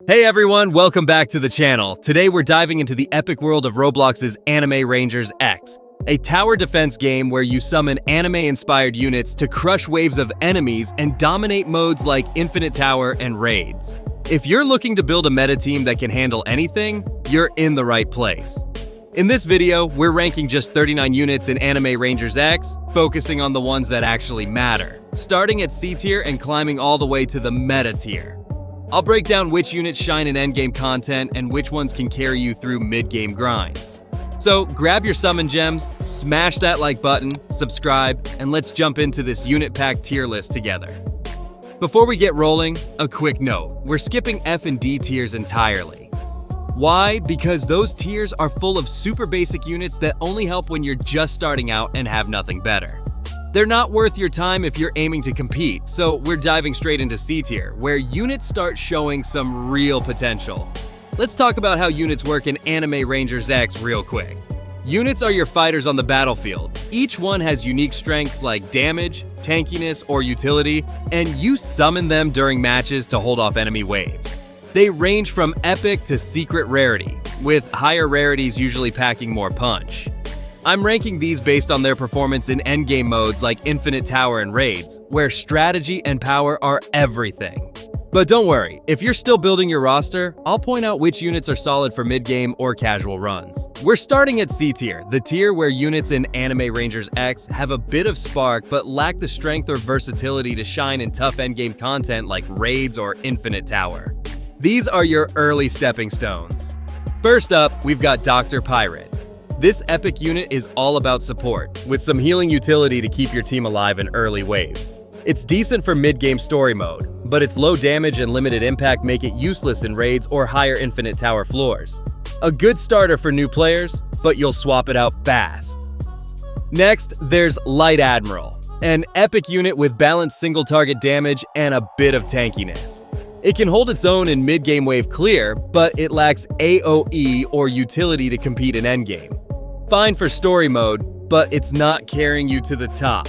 Hey everyone, welcome back to the channel. Today we're diving into the epic world of Roblox's Anime Rangers X, a tower defense game where you summon anime-inspired units to crush waves of enemies and dominate modes like Infinite Tower and Raids. If you're looking to build a meta team that can handle anything, you're in the right place. In this video, we're ranking just 39 units in Anime Rangers X, focusing on the ones that actually matter, starting at C tier and climbing all the way to the meta tier. I'll break down which units shine in endgame content and which ones can carry you through mid-game grinds. So grab your summon gems, smash that like button, subscribe, and let's jump into this unit pack tier list together. Before we get rolling, a quick note. We're skipping F and D tiers entirely. Why? Because those tiers are full of super basic units that only help when you're just starting out and have nothing better. They're not worth your time if you're aiming to compete, so we're diving straight into C tier, where units start showing some real potential. Let's talk about how units work in Anime Rangers X real quick. Units are your fighters on the battlefield. Each one has unique strengths like damage, tankiness, or utility, and you summon them during matches to hold off enemy waves. They range from epic to secret rarity, with higher rarities usually packing more punch. I'm ranking these based on their performance in endgame modes like Infinite Tower and Raids, where strategy and power are everything. But don't worry, if you're still building your roster, I'll point out which units are solid for mid-game or casual runs. We're starting at C tier, the tier where units in Anime Rangers X have a bit of spark but lack the strength or versatility to shine in tough endgame content like Raids or Infinite Tower. These are your early stepping stones. First up, we've got Dr. Pirate. This epic unit is all about support, with some healing utility to keep your team alive in early waves. It's decent for mid-game story mode, but its low damage and limited impact make it useless in raids or higher Infinite Tower floors. A good starter for new players, but you'll swap it out fast. Next, there's Light Admiral, an epic unit with balanced single target damage and a bit of tankiness. It can hold its own in mid-game wave clear, but it lacks AoE or utility to compete in endgame. Fine for story mode, but it's not carrying you to the top.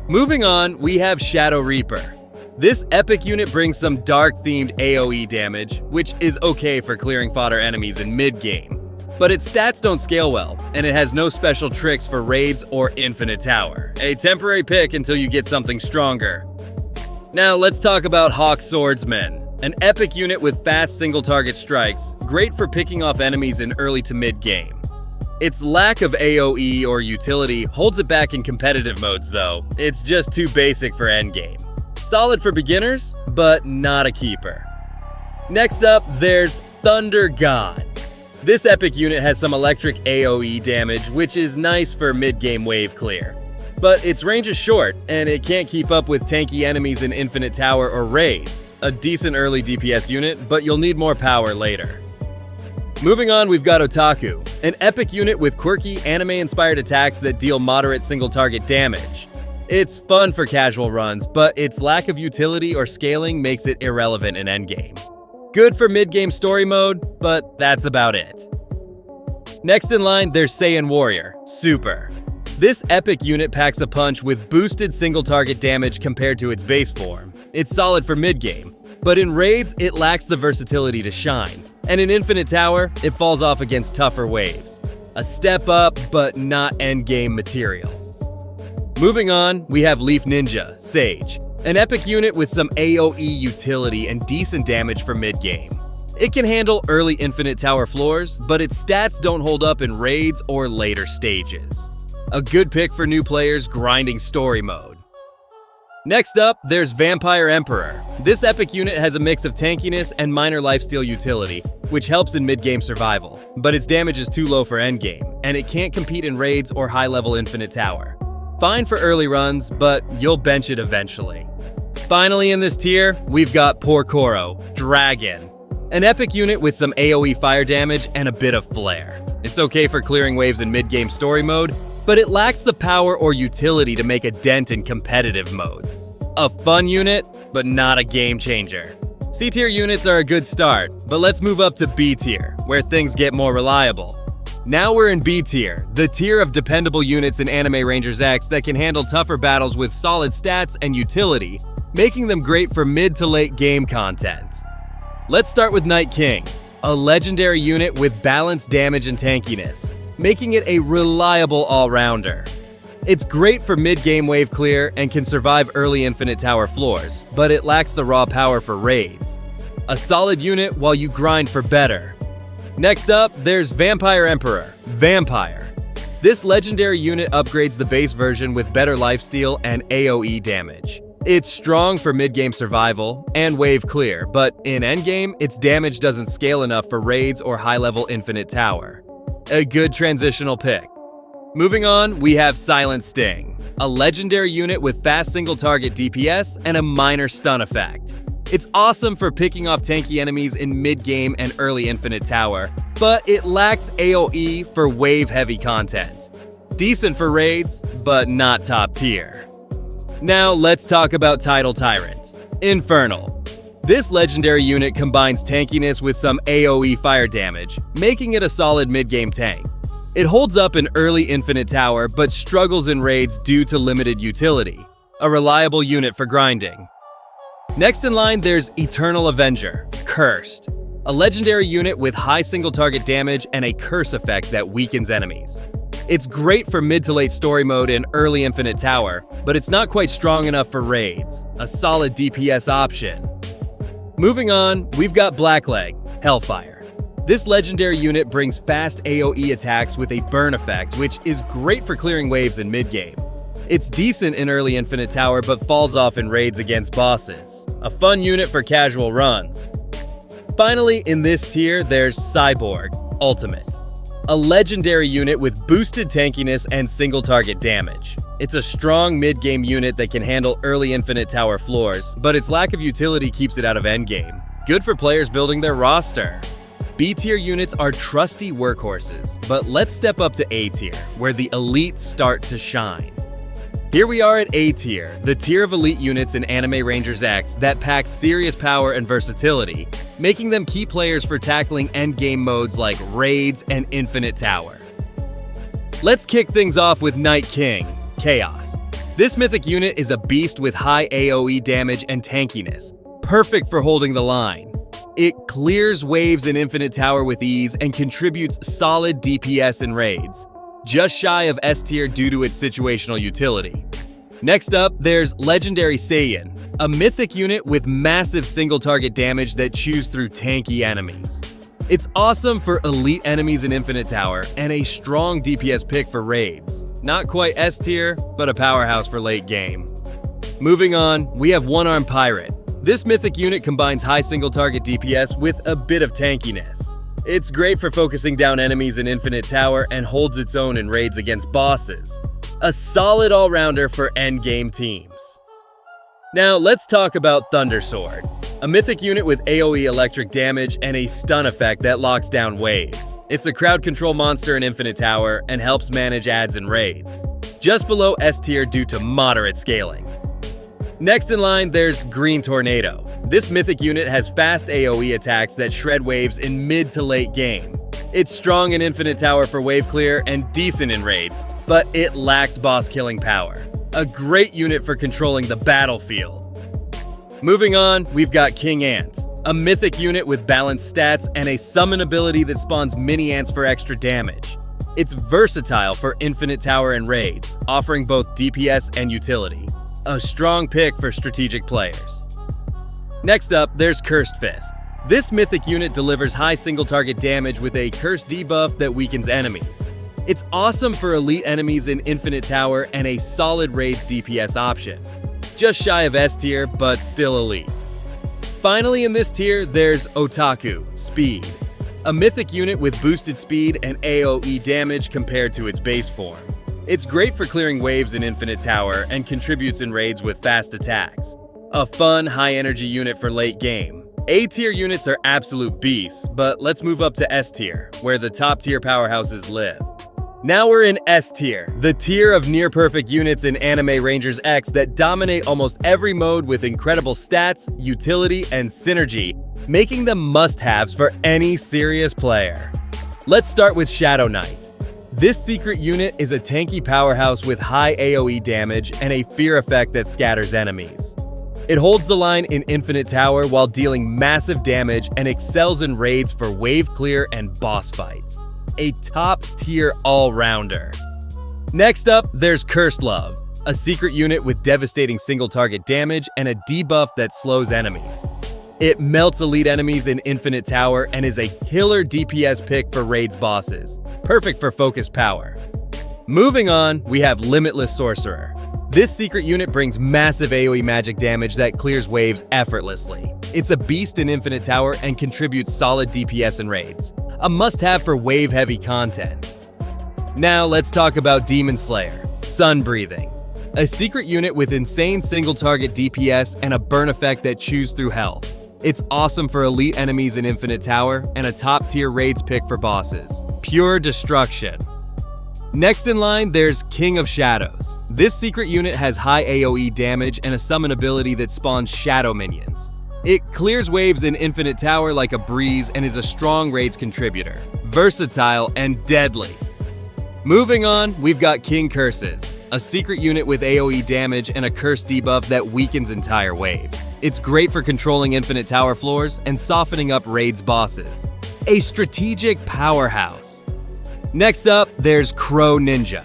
Moving on, we have Shadow Reaper. This epic unit brings some dark-themed AoE damage, which is okay for clearing fodder enemies in mid-game. But its stats don't scale well, and it has no special tricks for Raids or Infinite Tower. A temporary pick until you get something stronger. Now let's talk about Hawk Swordsman, an epic unit with fast single-target strikes, great for picking off enemies in early to mid-game. Its lack of AoE or utility holds it back in competitive modes though. It's just too basic for endgame. Solid for beginners, but not a keeper. Next up, there's Thunder God. This epic unit has some electric AoE damage, which is nice for mid-game wave clear. But its range is short, and it can't keep up with tanky enemies in Infinite Tower or Raids. A decent early DPS unit, but you'll need more power later. Moving on, we've got Otaku, an epic unit with quirky anime-inspired attacks that deal moderate single-target damage. It's fun for casual runs, but its lack of utility or scaling makes it irrelevant in endgame. Good for mid-game story mode, but that's about it. Next in line, there's Saiyan Warrior, Super. This epic unit packs a punch with boosted single-target damage compared to its base form. It's solid for mid-game, but in Raids, it lacks the versatility to shine. And in Infinite Tower, it falls off against tougher waves. A step up, but not endgame material. Moving on, we have Leaf Ninja, Sage, an epic unit with some AoE utility and decent damage for mid-game. It can handle early Infinite Tower floors, but its stats don't hold up in Raids or later stages. A good pick for new players grinding story mode. Next up, there's Vampire Emperor. This epic unit has a mix of tankiness and minor lifesteal utility, which helps in mid-game survival, but its damage is too low for endgame, and it can't compete in Raids or high-level Infinite Tower. Fine for early runs, but you'll bench it eventually. Finally in this tier, we've got Porcoro, Dragon, an epic unit with some AoE fire damage and a bit of flair. It's okay for clearing waves in mid-game story mode, but it lacks the power or utility to make a dent in competitive modes. A fun unit, but not a game changer. C tier units are a good start, but let's move up to B tier, where things get more reliable. Now we're in B tier, the tier of dependable units in Anime Rangers X that can handle tougher battles with solid stats and utility, making them great for mid to late game content. Let's start with Night King, a legendary unit with balanced damage and tankiness, making it a reliable all-rounder. It's great for mid-game wave clear and can survive early infinite tower floors, but it lacks the raw power for raids. A solid unit while you grind for better. Next up, there's Vampire Emperor, Vampire. This legendary unit upgrades the base version with better lifesteal and AoE damage. It's strong for mid-game survival and wave clear, but in endgame, its damage doesn't scale enough for raids or high-level infinite tower. A good transitional pick. Moving on, we have Silent Sting, a legendary unit with fast single-target DPS and a minor stun effect. It's awesome for picking off tanky enemies in mid-game and early infinite tower, but it lacks AoE for wave-heavy content. Decent for raids, but not top tier. Now let's talk about Tidal Tyrant, Infernal. This legendary unit combines tankiness with some AoE fire damage, making it a solid mid-game tank. It holds up in early infinite tower, but struggles in raids due to limited utility. A reliable unit for grinding. Next in line, there's Eternal Avenger, Cursed. A legendary unit with high single target damage and a curse effect that weakens enemies. It's great for mid to late story mode in early infinite tower, but it's not quite strong enough for raids. A solid DPS option. Moving on, we've got Blackleg, Hellfire. This legendary unit brings fast AoE attacks with a burn effect, which is great for clearing waves in mid-game. It's decent in early infinite tower, but falls off in raids against bosses. A fun unit for casual runs. Finally, in this tier, there's Cyborg, Ultimate. A legendary unit with boosted tankiness and single target damage. It's a strong mid-game unit that can handle early infinite tower floors, but its lack of utility keeps it out of endgame. Good for players building their roster. B-tier units are trusty workhorses, but let's step up to A-tier, where the elite start to shine. Here we are at A-tier, the tier of elite units in Anime Rangers X that pack serious power and versatility, making them key players for tackling endgame modes like raids and infinite tower. Let's kick things off with Night King, Chaos. This mythic unit is a beast with high AoE damage and tankiness, perfect for holding the line. It clears waves in infinite tower with ease and contributes solid DPS in raids, just shy of S tier due to its situational utility. Next up, there's Legendary Saiyan, a mythic unit with massive single target damage that chews through tanky enemies. It's awesome for elite enemies in infinite tower and a strong DPS pick for raids. Not quite S tier, but a powerhouse for late game. Moving on, we have One-Armed Pirate. This mythic unit combines high single target DPS with a bit of tankiness. It's great for focusing down enemies in infinite tower and holds its own in raids against bosses. A solid all-rounder for endgame teams. Now let's talk about Thunder Sword, a mythic unit with AoE electric damage and a stun effect that locks down waves. It's a crowd control monster in infinite tower and helps manage adds and raids. Just below S tier due to moderate scaling. Next in line, there's Green Tornado. This mythic unit has fast AoE attacks that shred waves in mid to late game. It's strong in infinite tower for wave clear and decent in raids, but it lacks boss killing power. A great unit for controlling the battlefield. Moving on, we've got King Ant, a mythic unit with balanced stats and a summon ability that spawns mini ants for extra damage. It's versatile for infinite tower and raids, offering both DPS and utility. A strong pick for strategic players. Next up, there's Cursed Fist. This mythic unit delivers high single target damage with a curse debuff that weakens enemies. It's awesome for elite enemies in infinite tower and a solid raids DPS option. Just shy of S tier, but still elite. Finally in this tier, there's Otaku, Speed. A mythic unit with boosted speed and AoE damage compared to its base form. It's great for clearing waves in infinite tower and contributes in raids with fast attacks. A fun, high-energy unit for late game. A-tier units are absolute beasts, but let's move up to S tier, where the top-tier powerhouses live. Now we're in S tier, the tier of near-perfect units in Anime Rangers X that dominate almost every mode with incredible stats, utility, and synergy, making them must-haves for any serious player. Let's start with Shadow Knight. This secret unit is a tanky powerhouse with high AoE damage and a fear effect that scatters enemies. It holds the line in Infinite Tower while dealing massive damage and excels in raids for wave clear and boss fights. A top-tier all-rounder. Next up, there's Cursed Love, a secret unit with devastating single-target damage and a debuff that slows enemies. It melts elite enemies in Infinite Tower and is a killer DPS pick for raids bosses, perfect for focused power. Moving on, we have Limitless Sorcerer. This secret unit brings massive AoE magic damage that clears waves effortlessly. It's a beast in Infinite Tower and contributes solid DPS in raids, a must-have for wave-heavy content. Now let's talk about Demon Slayer, Sun Breathing. A secret unit with insane single-target DPS and a burn effect that chews through health. It's awesome for elite enemies in Infinite Tower and a top-tier raids pick for bosses. Pure destruction. Next in line, there's King of Shadows. This secret unit has high AoE damage and a summon ability that spawns shadow minions. It clears waves in Infinite Tower like a breeze and is a strong raids contributor. Versatile and deadly. Moving on, we've got King Curses, a secret unit with AoE damage and a curse debuff that weakens entire waves. It's great for controlling Infinite Tower floors and softening up raids bosses. A strategic powerhouse. Next up, there's Crow Ninja.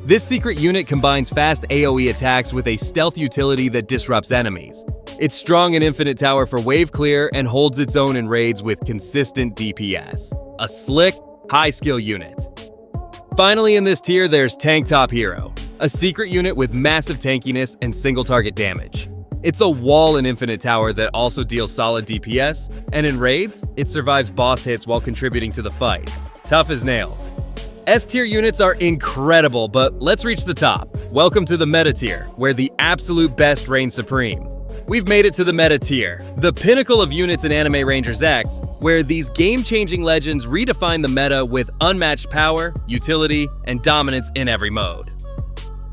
This secret unit combines fast AoE attacks with a stealth utility that disrupts enemies. It's strong in Infinite Tower for wave clear and holds its own in raids with consistent DPS. A slick, high-skill unit. Finally in this tier, there's Tank Top Hero, a secret unit with massive tankiness and single-target damage. It's a wall in Infinite Tower that also deals solid DPS, and in raids, it survives boss hits while contributing to the fight. Tough as nails. S-tier units are incredible, but let's reach the top. Welcome to the meta tier, where the absolute best reigns supreme. We've made it to the meta tier, the pinnacle of units in Anime Rangers X, where these game-changing legends redefine the meta with unmatched power, utility, and dominance in every mode.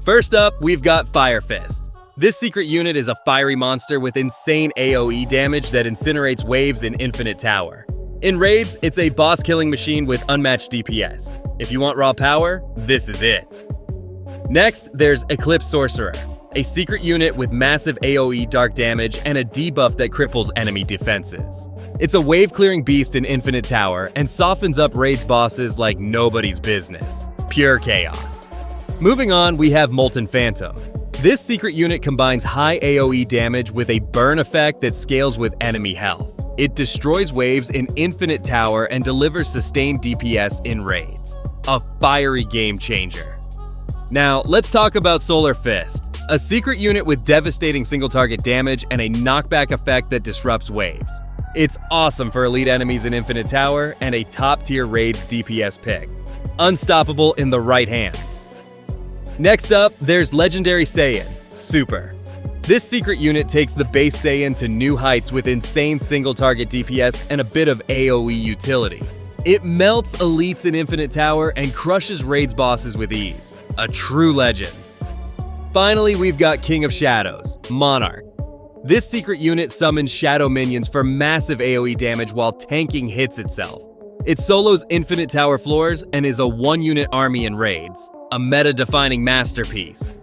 First up, we've got Fire Fist. This secret unit is a fiery monster with insane AoE damage that incinerates waves in Infinite Tower. In raids, it's a boss-killing machine with unmatched DPS. If you want raw power, this is it. Next, there's Eclipse Sorcerer, a secret unit with massive AoE dark damage and a debuff that cripples enemy defenses. It's a wave-clearing beast in Infinite Tower and softens up raids bosses like nobody's business. Pure chaos. Moving on, we have Molten Phantom. This secret unit combines high AoE damage with a burn effect that scales with enemy health. It destroys waves in Infinite Tower and delivers sustained DPS in raids. A fiery game changer. Now, let's talk about Solar Fist, a secret unit with devastating single-target damage and a knockback effect that disrupts waves. It's awesome for elite enemies in Infinite Tower and a top-tier raids DPS pick. Unstoppable in the right hands. Next up, there's Legendary Saiyan, Super. This secret unit takes the base Saiyan to new heights with insane single-target DPS and a bit of AoE utility. It melts elites in Infinite Tower and crushes raids bosses with ease. A true legend. Finally, we've got King of Shadows, Monarch. This secret unit summons shadow minions for massive AoE damage while tanking hits itself. It solos Infinite Tower floors and is a one-unit army in raids. A meta-defining masterpiece.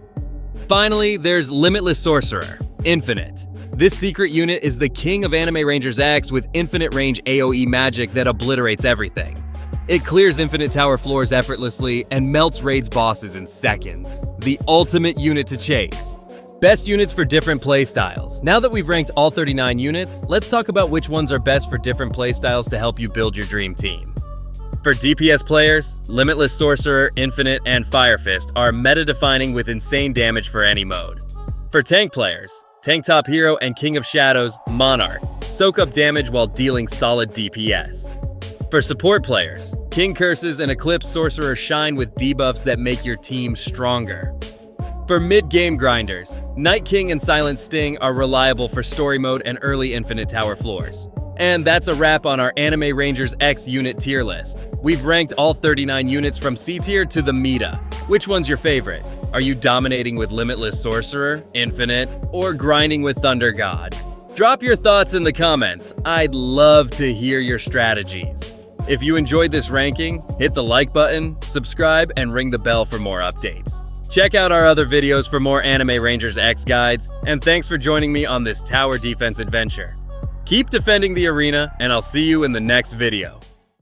Finally, there's Limitless Sorcerer, Infinite. This secret unit is the king of Anime Rangers X with infinite range AoE magic that obliterates everything. It clears Infinite Tower floors effortlessly and melts raids bosses in seconds. The ultimate unit to chase. Best units for different playstyles. Now that we've ranked all 39 units, let's talk about which ones are best for different playstyles to help you build your dream team. For DPS players, Limitless Sorcerer, Infinite, and Fire Fist are meta-defining with insane damage for any mode. For tank players, Tank Top Hero and King of Shadows, Monarch, soak up damage while dealing solid DPS. For support players, King Curses and Eclipse Sorcerer shine with debuffs that make your team stronger. For mid-game grinders, Night King and Silent Sting are reliable for story mode and early Infinite Tower floors. And that's a wrap on our Anime Rangers X unit tier list. We've ranked all 39 units from C tier to the meta. Which one's your favorite? Are you dominating with Limitless Sorcerer, Infinite, or grinding with Thunder God? Drop your thoughts in the comments. I'd love to hear your strategies. If you enjoyed this ranking, hit the like button, subscribe, and ring the bell for more updates. Check out our other videos for more Anime Rangers X guides, and thanks for joining me on this tower defense adventure. Keep defending the arena, and I'll see you in the next video.